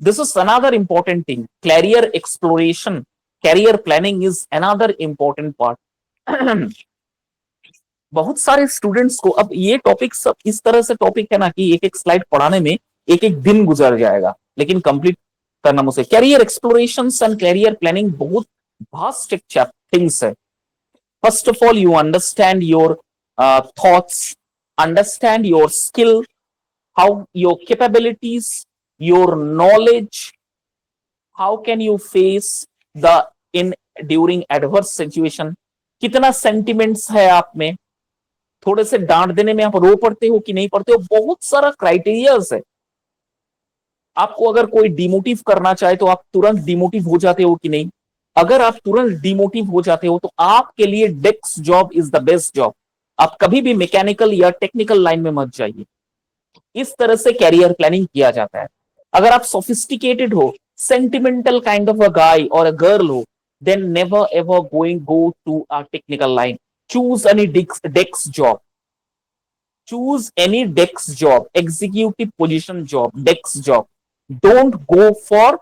This is another important thing, career exploration, career planning is another important part. बहुत सारे स्टूडेंट्स को अब ये टॉपिक सब इस तरह से टॉपिक है ना कि एक एक स्लाइड पढ़ाने में एक एक दिन गुजर जाएगा, लेकिन कंप्लीट करना मुझसे। Career exploration and career planning बहुत भास्ट थिंग्स है। First of all, you understand your thoughts, understand your skill, how your capabilities, your knowledge, how can you face the in during adverse situation। कितना sentiments है आप में, थोड़े से डांट देने में आप रो पड़ते हो कि नहीं पड़ते हो, बहुत सारा क्राइटेरियाज है। आपको अगर कोई डिमोटिव करना चाहे तो आप तुरंत डिमोटिव हो जाते हो कि नहीं। अगर आप तुरंत डिमोटिव हो जाते हो तो आपके लिए desk job is the best job. आप कभी भी मैकेनिकल या टेक्निकल लाइन में मत जाइए। इस तरह से कैरियर प्लानिंग किया जाता है। अगर आप सोफिस्टिकेटेड हो, sentimental kind of a guy और अ गर्ल हो, then never ever going go to a technical line. Choose any desk job, choose any desk job, executive position job, desk job. Don't go for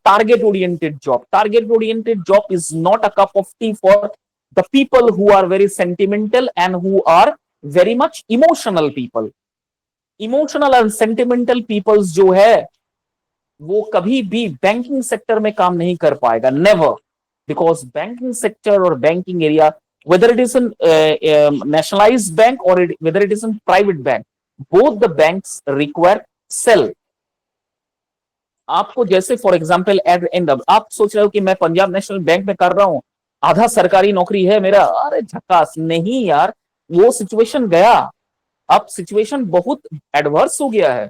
target oriented job. Target oriented job is not a cup of tea for the people who are very sentimental and who are very much emotional people. Emotional and sentimental peoples जो है वो कभी भी banking sector में काम नहीं कर पाएगा, नेवर। बिकॉज बैंकिंग सेक्टर और banking area, whether it is in nationalized bank or whether it is in private bank, both the banks require sell। आपको जैसे फॉर एग्जांपल एट एंड आप सोच रहे हो कि मैं पंजाब नेशनल बैंक में कर रहा हूं, आधा सरकारी नौकरी है मेरा, अरे झकास नहीं यार, वो सिचुएशन गया। अब सिचुएशन बहुत एडवर्स हो गया है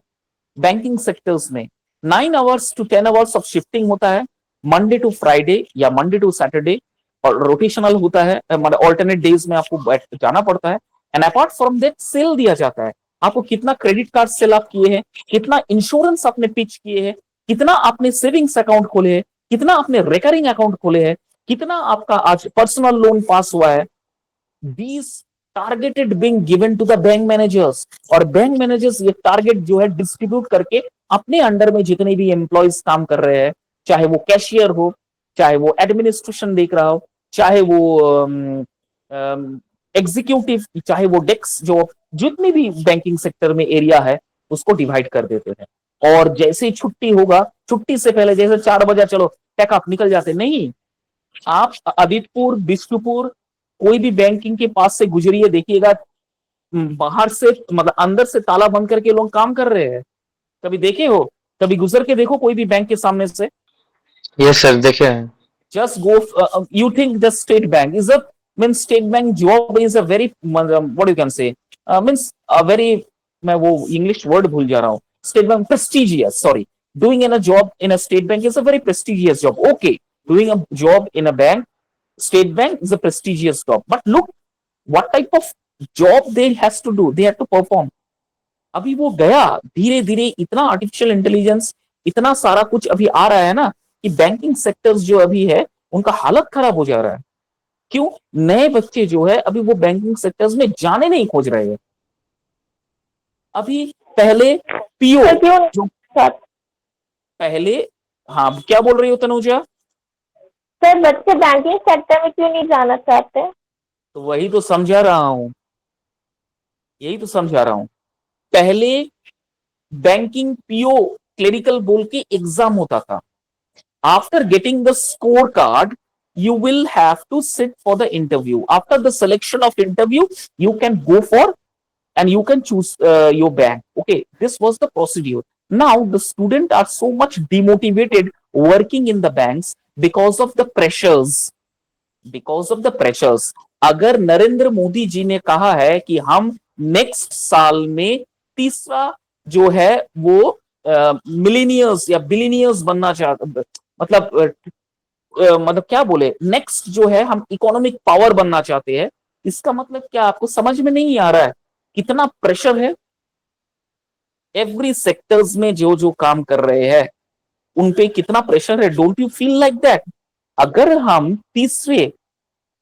बैंकिंग सेक्टर्स में। 9 hours to 10 hours of shifting होता है, मंडे टू फ्राइडे या मंडे टू सैटरडे, और रोटेशनल होता है, मतलब ऑल्टरनेट डेज में आपको जाना पड़ता है। And apart from that sale दिया जाता है। आपको कितना क्रेडिट कार्ड सेल आप किए हैं, कितना इंश्योरेंस आपने पिच किए हैं, कितना आपने सेविंग्स अकाउंट खोले हैं, कितना आपने रिकरिंग अकाउंट खोले हैं, कितना आपका आज पर्सनल लोन पास हुआ है। these targeted being given to the bank managers, और बैंक मैनेजर्स ये टारगेट जो है डिस्ट्रीब्यूट करके अपने अंडर में जितने भी एम्प्लॉयज काम कर रहे हैं, चाहे वो कैशियर हो, चाहे वो एडमिनिस्ट्रेशन देख रहा हो, चाहे वो एग्जीक्यूटिव, चाहे वो डेस्क जो जितनी भी बैंकिंग सेक्टर में एरिया है उसको डिवाइड कर देते हैं। और जैसे ही छुट्टी होगा, छुट्टी से पहले जैसे 4 बजे चलो पैक आप निकल जाते, नहीं। आप आदित्यपुर, बिष्णुपुर, कोई भी बैंकिंग के पास से गुजरिए, देखिएगा बाहर से मतलब अंदर से ताला बंद करके लोग काम कर रहे हैं। कभी देखे हो, कभी गुजर के देखो कोई भी बैंक के सामने से। यस सर, देखे हैं। just go you think the state bank is a means state bank job is a very what you can say means a very, मैं वो इंग्लिश वर्ड भूल जा रहा हूँ, state bank prestigious, sorry, doing in a job in a state bank is a very prestigious job, okay, doing a job in a bank, state bank is a prestigious job, but look what type of job they has to do, they have to perform। अभी वो गया, धीरे धीरे इतना artificial intelligence, इतना सारा कुछ अभी आ रहा है ना कि बैंकिंग सेक्टर्स जो अभी है उनका हालत खराब हो जा रहा है। क्यों? नए बच्चे जो है अभी वो बैंकिंग सेक्टर्स में जाने नहीं खोज रहे हैं। अभी पहले पीओ जो पहले, हाँ क्या बोल रही हो तनुजा? सर बच्चे बैंकिंग सेक्टर में क्यों नहीं जाना चाहते? तो वही तो समझा रहा हूं, यही तो समझा रहा हूं। पहले बैंकिंग पीओ क्लेरिकल बोल के एग्जाम होता था। After getting the scorecard, you will have to sit for the interview. After the selection of interview, you can go for and you can choose your bank. Okay, this was the procedure. Now the students are so much demotivated working in the banks because of the pressures. Because of the pressures. अगर नरेंद्र मोदी जी ने कहा है कि हम next साल में तीसरा जो है वो मिलीनियर्स या बिलीनियर्स बनना चाहते, मतलब क्या बोले, नेक्स्ट जो है हम इकोनॉमिक पावर बनना चाहते हैं, इसका मतलब क्या आपको समझ में नहीं आ रहा है कितना प्रेशर है? एवरी सेक्टर्स में जो जो काम कर रहे हैं उन पे कितना प्रेशर है, don't you feel like that? अगर हम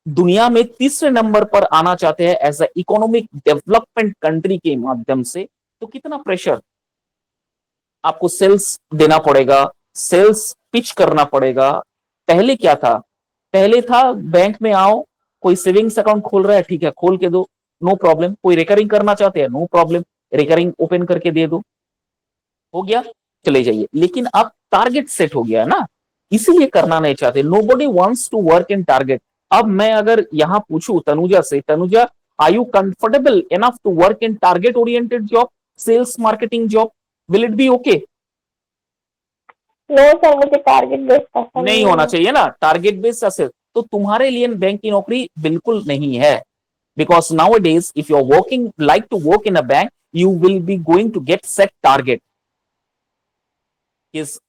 दुनिया में तीसरे नंबर पर आना चाहते हैं as a economic development country के माध्यम से, तो कितना प्रेशर आपको सेल्स देना पड़ेगा, सेल्स पिच करना पड़ेगा। पहले क्या था? पहले था बैंक में आओ, कोई सेविंग्स अकाउंट खोल रहा है, ठीक है खोल के दो, नो प्रॉब्लम। कोई रिकरिंग करना चाहते हैं, नो प्रॉब्लम, रिकरिंग ओपन करके दे दो, हो गया, चले जाइए। लेकिन अब टारगेट सेट हो गया है ना, इसीलिए करना नहीं चाहते। Nobody wants to work in target. अब मैं अगर यहां पूछूं तनुजा से, Tanuja are you comfortable enough to work in target oriented job, sales marketing job, will it be okay? No sir, मुझे टारगेट बेस्ड पसंद नहीं नहीं होना है। चाहिए ना टारगेट बेस्ड असेस, तो तुम्हारे लिए बैंक की नौकरी बिल्कुल नहीं है। Because now days if you are working like to work in a bank, you will be going to get set target. Is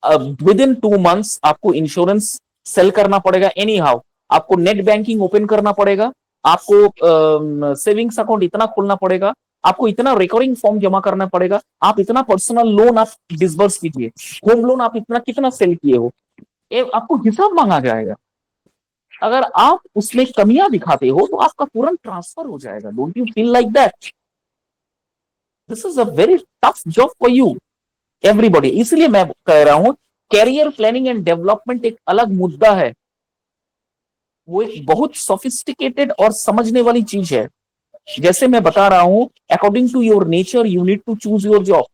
within 2 months आपको इंश्योरेंस सेल करना पड़ेगा, एनी हाउ आपको नेट बैंकिंग ओपन करना पड़ेगा, आपको savings account इतना खोलना पड़ेगा, आपको इतना रिकरिंग फॉर्म जमा करना पड़ेगा, आप इतना पर्सनल लोन आप डिसबर्स कीजिए, होम लोन आप इतना कितना सेल किए हो, ये आपको हिसाब मांगा जाएगा। अगर आप उसमें कमियां दिखाते हो तो आपका तुरंत ट्रांसफर हो जाएगा। Don't you feel like that? This is a very tough job for you everybody. इसलिए मैं कह रहा हूं कैरियर प्लानिंग एंड डेवलपमेंट एक अलग मुद्दा है, वो एक बहुत सोफिस्टिकेटेड और समझने वाली चीज है। जैसे मैं बता रहा हूं, according to your nature you need to choose your job.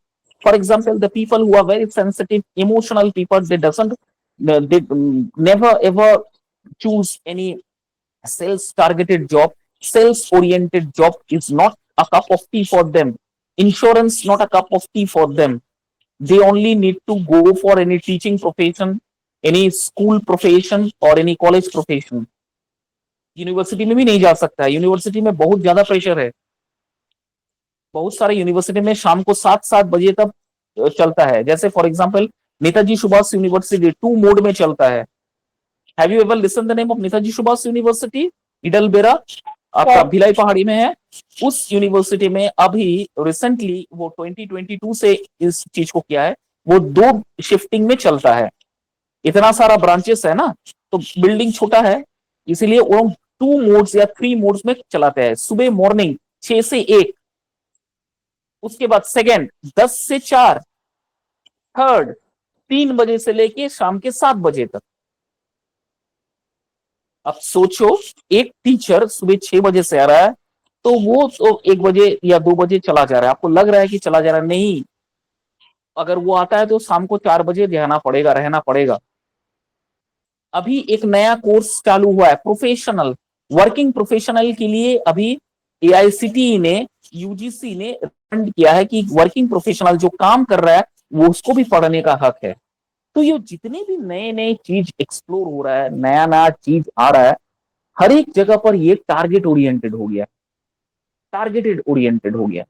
For example, the people who are very sensitive emotional people, they doesn't, they never ever choose any sales targeted job. Sales oriented job is not a cup of tea for them. Insurance not a cup of tea for them. They only need to go for any teaching profession, any school profession or any college profession. University में भी नहीं जा सकता है, university में बहुत ज्यादा pressure है। बहुत सारे यूनिवर्सिटी में शाम को 7-7 बजे तक चलता है। जैसे for example Netaji Subhash university 2 mode में चलता है। Have you ever listen the name of Netaji Subhash university? Idle बेरा आपका सर भिलाई पहाड़ी में है। उस यूनिवर्सिटी में अभी रिसेंटली वो 2022 से इस चीज को किया है, वो 2 शिफ्टिंग में चलता है। इतना सारा ब्रांचेस है ना, तो बिल्डिंग छोटा है, इसीलिए वो 2 मोड्स या 3 मोड्स में चलाते हैं। सुबह मॉर्निंग 6 से 1, उसके बाद सेकेंड 10 से 4, थर्ड 3 बजे से लेके शाम के 7 बजे तक। अब सोचो, एक टीचर सुबह 6 बजे से आ रहा है, तो वो तो 1 बजे या 2 बजे चला जा रहा है। आपको लग रहा है कि चला जा रहा है, नहीं, अगर वो आता है तो शाम को 4 बजे रहना पड़ेगा, रहना पड़ेगा। अभी एक नया कोर्स चालू हुआ है प्रोफेशनल, वर्किंग प्रोफेशनल के लिए। अभी एआईसीटीई ने, यूजीसी ने recommend किया है कि वर्किंग प्रोफेशनल जो काम कर रहा है वो उसको भी पढ़ने का हक है। तो ये जितने भी नए नए चीज एक्सप्लोर हो रहा है, नया नया चीज आ रहा है, हर एक जगह पर ये टारगेट ओरिएंटेड हो गया, टारगेटेड ओरिएंटेड हो गया।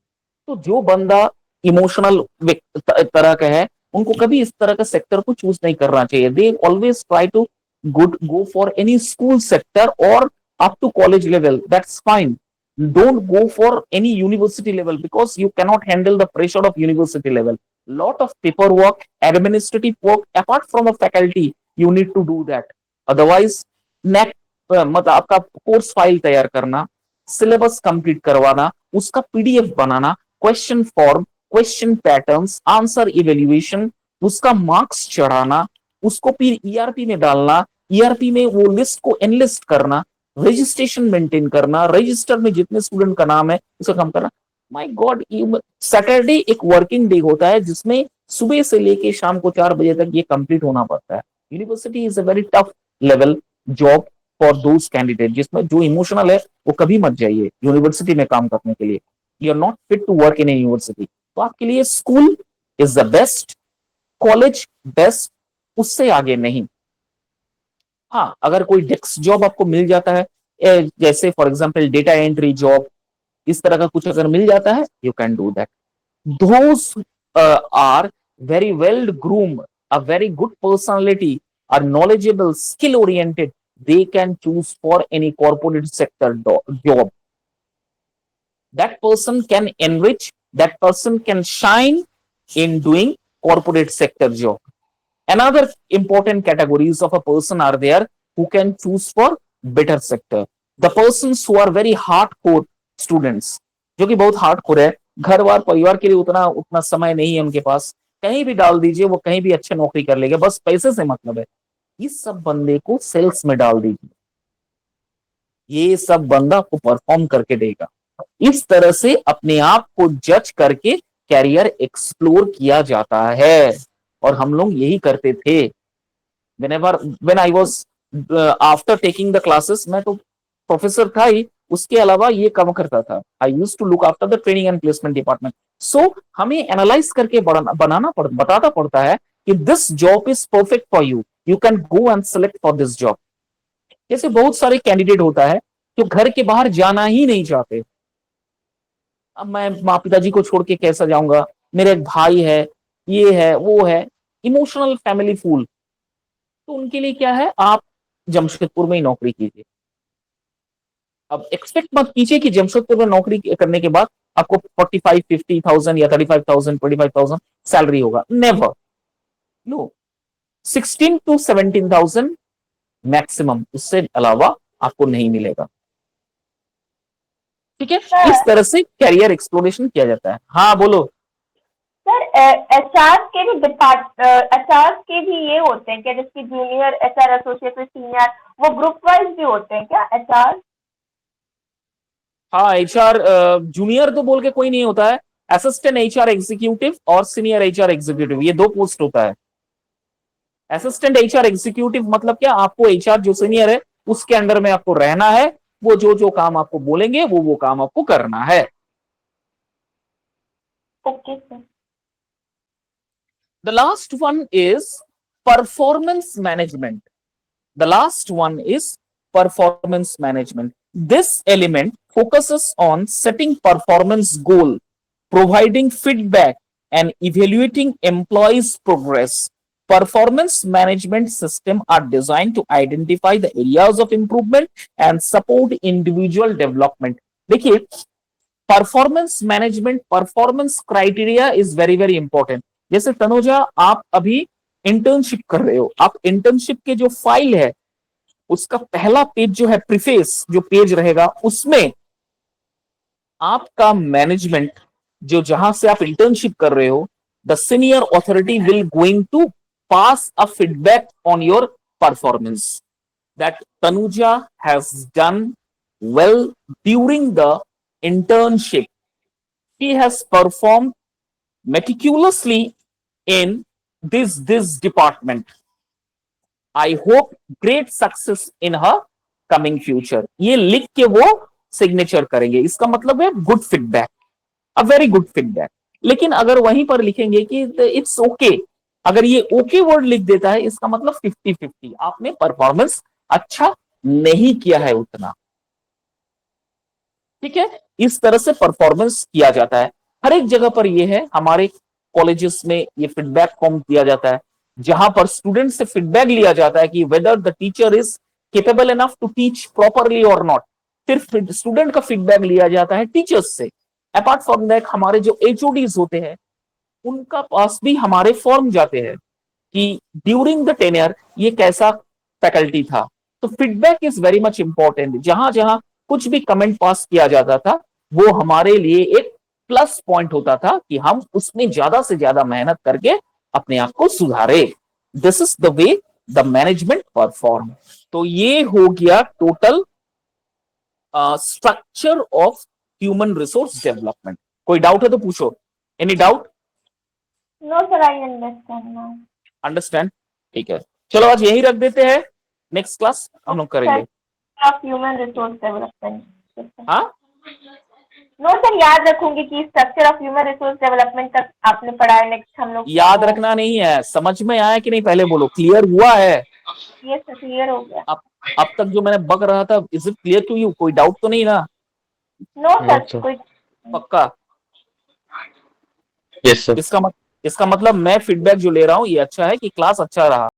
तो जो बंदा इमोशनल तरह का है, उनको कभी इस तरह का सेक्टर को चूज नहीं करना चाहिए। They always try to good go for any school sector और up to college level, that's fine. Don't go for any university level because you cannot handle the pressure of university level. Lot of paperwork, administrative work apart from a faculty, you need to do that. Otherwise, नेक मतलब आपका course file तैयार करना, syllabus complete करवाना, उसका PDF बनाना, question form, question patterns, answer evaluation, उसका marks चढ़ाना, उसको फिर ईआरपी में डालना, ईआरपी में वो लिस्ट को एनलिस्ट करना, रजिस्ट्रेशन मेंटेन करना, रजिस्टर में जितने स्टूडेंट का नाम है उसका काम करना। माय गॉड, सैटरडे एक वर्किंग डे होता है जिसमें सुबह से लेके शाम को 4 बजे तक ये कंप्लीट होना पड़ता है। University is a very tough level job for those candidate, जिसमें जो इमोशनल है वो कभी मत जाइए यूनिवर्सिटी में काम करने के लिए। You are not fit to work in a university. तो आपके लिए school is the best, college best, उससे आगे नहीं। हाँ, अगर कोई डेस्क जॉब आपको मिल जाता है, जैसे for example data entry job, इस तरह का कुछ अगर मिल जाता है, you can do that. Those are very well groomed, a very good personality, are knowledgeable, skill oriented, they can choose for any corporate sector job. That person can enrich, that person can shine in doing corporate sector job. Another important categories of a person are there who can choose for better sector. The persons who are very hardcore students, जो कि बहुत hardcore है, घर बार परिवार के लिए उतना उतना समय नहीं है उनके पास, कहीं भी डाल दीजिए वो कहीं भी अच्छे नौकरी कर लेगा, बस पैसे से मतलब है। इस सब बंदे को सेल्स में डाल दीजिए, ये सब बंदा आपको परफॉर्म करके देगा। इस तरह से अपने आप को जज करके कैरियर एक्सप्लोर किया जाता है, और हम लोग यही करते थे। When I was after taking the classes, मैं तो प्रोफेसर था ही, उसके अलावा ये काम करता था। I used to look after the training and placement department. So हमें एनालाइज करके बताना पड़ता है कि this job is perfect for you, you can go and select for this job. जैसे बहुत सारे कैंडिडेट होता है जो घर के बाहर जाना ही नहीं चाहते। अब मैं माँ पिताजी को छोड़ के कैसा जाऊंगा, मेरा एक भाई है, ये है वो है, इमोशनल फैमिली फूल। तो उनके लिए क्या है, आप जमशेदपुर में ही नौकरी कीजिए। अब एक्सपेक्ट मत कीजिए कि जमशेदपुर में नौकरी करने के बाद आपको 45-50,000 या 35,000 25,000 सैलरी होगा। Never, no. 16 to 17,000 मैक्सिमम, उससे अलावा आपको नहीं मिलेगा। ठीक है, इस तरह से कैरियर एक्सप्लोरेशन किया जाता है। हाँ बोलो। सर एचआर के भी एचआर के भी ये होते हैं क्या, जैसे जूनियर एचआर, एसोसिएट, सीनियर, वो ग्रुप वाइज भी होते हैं क्या एचआर? हाँ, एचआर जूनियर तो बोल के कोई नहीं होता है। असिस्टेंट एचआर एग्जीक्यूटिव और सीनियर एचआर एग्जीक्यूटिव, ये दो पोस्ट होता है। असिस्टेंट एचआर एग्जीक्यूटिव मतलब क्या, आपको एचआर जो सीनियर है उसके अंडर में आपको रहना है, वो जो जो काम आपको बोलेंगे वो काम आपको करना है। Okay sir. The last one is performance management. The last one is performance management. This element focuses on setting performance goal, providing feedback, and evaluating employees' progress. Performance management systems are designed to identify the areas of improvement and support individual development. देखिए, performance management, performance criteria is very very important. जैसे तनुजा, आप अभी internship कर रहे हो, आप internship के जो फाइल है उसका पहला पेज जो है, प्रीफेस जो पेज रहेगा, उसमें आपका मैनेजमेंट, जो जहां से आप इंटर्नशिप कर रहे हो, the senior authority will going to pass a feedback on your performance that Tanuja has done well during the internship. He has performed meticulously in this department. I hope great success in her coming future. ये लिख के वो signature करेंगे, इसका मतलब है good feedback, अ very good feedback. लेकिन अगर वहीं पर लिखेंगे कि इट्स ओके, अगर ये ओके वर्ड लिख देता है, इसका मतलब 50-50, आपने परफॉर्मेंस अच्छा नहीं किया है उतना। ठीक है, इस तरह से परफॉर्मेंस किया जाता है। हर एक जगह पर यह है, हमारे कॉलेजेस में ये फीडबैक फॉर्म दिया जाता है, जहां पर स्टूडेंट से फीडबैक लिया जाता है कि whether the teacher is capable enough to teach properly और नॉट। फिर स्टूडेंट का फीडबैक लिया जाता है टीचर्स से। अपार्ट फ्रॉम दैट, हमारे जो एचओडीज होते हैं उनका पास भी हमारे फॉर्म जाते हैं कि ड्यूरिंग द टेन्योर ये कैसा फैकल्टी था। तो feedback is very much important. जहां जहां कुछ भी कमेंट पास किया जाता था, वो हमारे लिए एक प्लस पॉइंट होता था कि हम उसमें ज्यादा से ज्यादा मेहनत करके अपने आप को सुधारे। This is the way the management perform. तो ये हो गया total structure of human resource development. कोई डाउट है तो पूछो। Any doubt? No sir, I understand now. Understand, ठीक है। चलो आज यही रख देते हैं, नेक्स्ट क्लास हम लोग करेंगे। Of human resource development. हाँ, नो सर, याद रखूंगी कि structure of human resource development तक आपने पढ़ा है। नेक्स्ट हम लोग याद रखना नहीं है, समझ में आया कि नहीं पहले बोलो, क्लियर हुआ है? ये सर क्लियर हो गया। अब तक जो मैंने बक रहा था, is it clear to you? कोई डाउट तो नहीं ना? No No, sir, sir. कोई पक्का? Yes, sir. इसका मतलब मैं फीडबैक जो ले रहा हूँ ये अच्छा है कि क्लास अच्छा रहा?